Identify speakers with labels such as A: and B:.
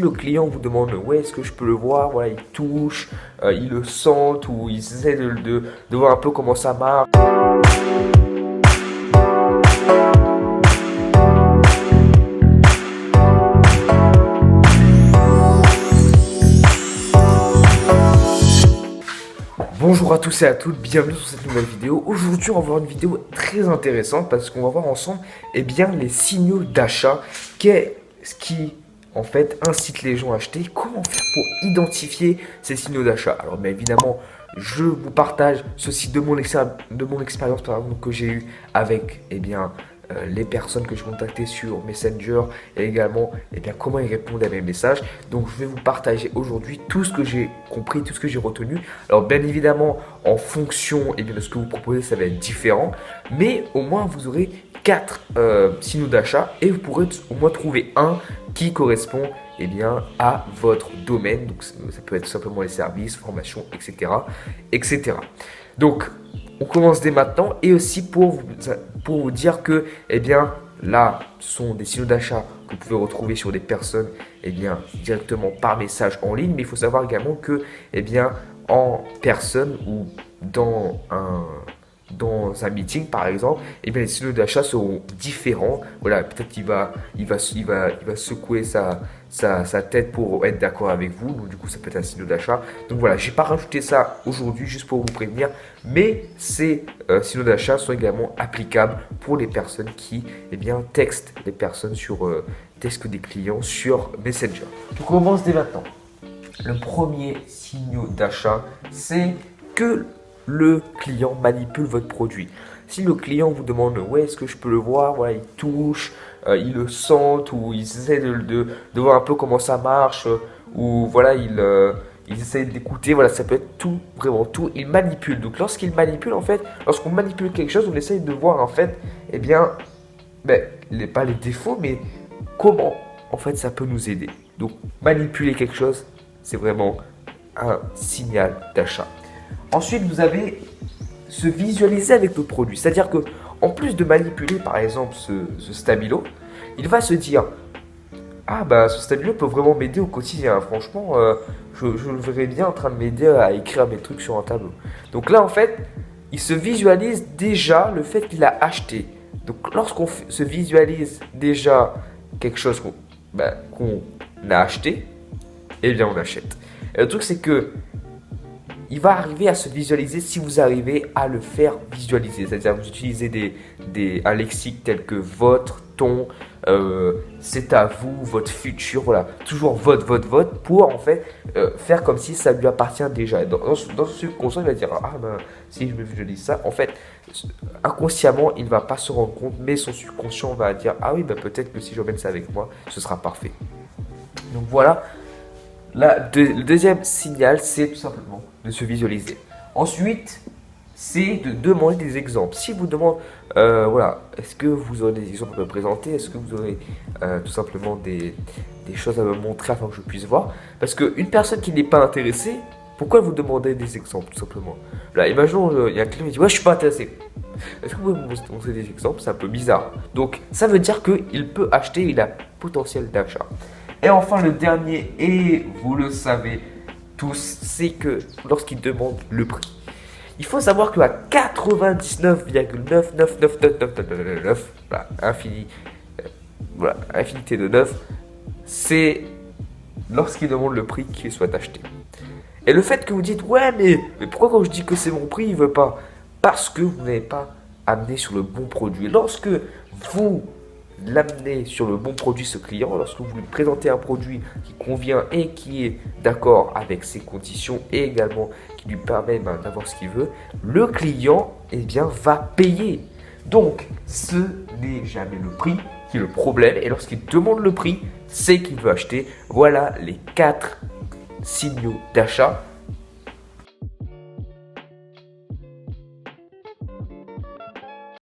A: le client vous demande ouais, est-ce que je peux le voir, voilà, il touche, il le sent ou il essaie de voir un peu comment ça marche. Bonjour à tous et à toutes, bienvenue sur cette nouvelle vidéo. Aujourd'hui on va voir une vidéo très intéressante parce qu'on va voir ensemble les signaux d'achat, qu'est-ce qui en fait incite les gens à acheter, comment faire pour identifier ces signaux d'achat. Alors bien évidemment je vous partage ceci de mon expérience que j'ai eu avec les personnes que je contactais sur Messenger et également comment ils répondent à mes messages. Donc je vais vous partager aujourd'hui tout ce que j'ai compris, tout ce que j'ai retenu. Alors bien évidemment en fonction de ce que vous proposez ça va être différent, mais au moins vous aurez 4 signaux d'achat et vous pourrez au moins trouver un qui correspond à votre domaine. Donc ça peut être simplement les services, formations, etc. Donc on commence dès maintenant et aussi pour vous dire que là ce sont des signaux d'achat que vous pouvez retrouver sur des personnes directement par message en ligne, mais il faut savoir également que en personne ou dans un meeting par exemple, les signaux d'achat seront différents. Voilà, peut-être il va secouer sa tête pour être d'accord avec vous, donc du coup ça peut être un signal d'achat. Donc voilà, j'ai pas rajouté ça aujourd'hui juste pour vous prévenir, mais ces signaux d'achat sont également applicables pour les personnes qui textent les personnes textent des clients sur Messenger. Donc on commence dès maintenant. Le premier signal d'achat, c'est que le client manipule votre produit. Si le client vous demande ouais, est-ce que je peux le voir, voilà, il touche, il le sent ou il essaie de voir un peu comment ça marche, ou voilà, il essaie d'écouter, voilà, ça peut être tout, vraiment tout, il manipule. Donc lorsqu'il manipule, en fait, lorsqu'on manipule quelque chose, on essaye de voir en fait, pas les défauts, mais comment en fait ça peut nous aider. Donc manipuler quelque chose, c'est vraiment un signal d'achat. Ensuite, vous avez se visualiser avec votre produit. C'est-à-dire que en plus de manipuler par exemple ce stabilo, il va se dire ah bah ce stabilo peut vraiment m'aider au quotidien. Franchement, je le verrais bien en train de m'aider à écrire mes trucs sur un tableau. Donc là en fait, il se visualise déjà le fait qu'il a acheté. Donc lorsqu'on se visualise déjà quelque chose qu'on a acheté, on achète. Et le truc c'est que il va arriver à se visualiser si vous arrivez à le faire visualiser. C'est-à-dire vous utilisez un lexique tel que votre, ton, c'est à vous, votre futur, voilà. Toujours votre pour en fait faire comme si ça lui appartient déjà. Dans ce subconscient, il va dire ah ben si je me visualise ça, en fait inconsciemment il ne va pas se rendre compte, mais son subconscient va dire ah oui ben peut-être que si j'emmène ça avec moi, ce sera parfait. Donc voilà. Le deuxième signal, c'est tout simplement de se visualiser. Ensuite, c'est de demander des exemples. Si vous demande, est-ce que vous aurez des exemples à me présenter? Est-ce que vous aurez tout simplement des choses à me montrer afin que je puisse voir? Parce qu'une personne qui n'est pas intéressée, pourquoi vous demandez des exemples tout simplement? Là, imaginons, il y a un client qui dit ouais, je suis pas intéressé. Est-ce que vous pouvez me montrer des exemples? C'est un peu bizarre. Donc, ça veut dire qu'il peut acheter, il a potentiel d'achat. Et enfin, le dernier, et vous le savez tous, c'est que lorsqu'il demande le prix, il faut savoir qu'à 99,9999999, infinité de 9, c'est lorsqu'il demande le prix qu'il soit acheté. Et le fait que vous dites, ouais, mais pourquoi quand je dis que c'est mon prix, il ne veut pas? Parce que vous n'avez pas amené sur le bon produit. Lorsque vous l'amener sur le bon produit ce client, lorsque vous lui présentez un produit qui convient et qui est d'accord avec ses conditions et également qui lui permet d'avoir ce qu'il veut, le client va payer. Donc ce n'est jamais le prix qui est le problème, et lorsqu'il demande le prix, c'est qu'il veut acheter. Voilà les 4 signaux d'achat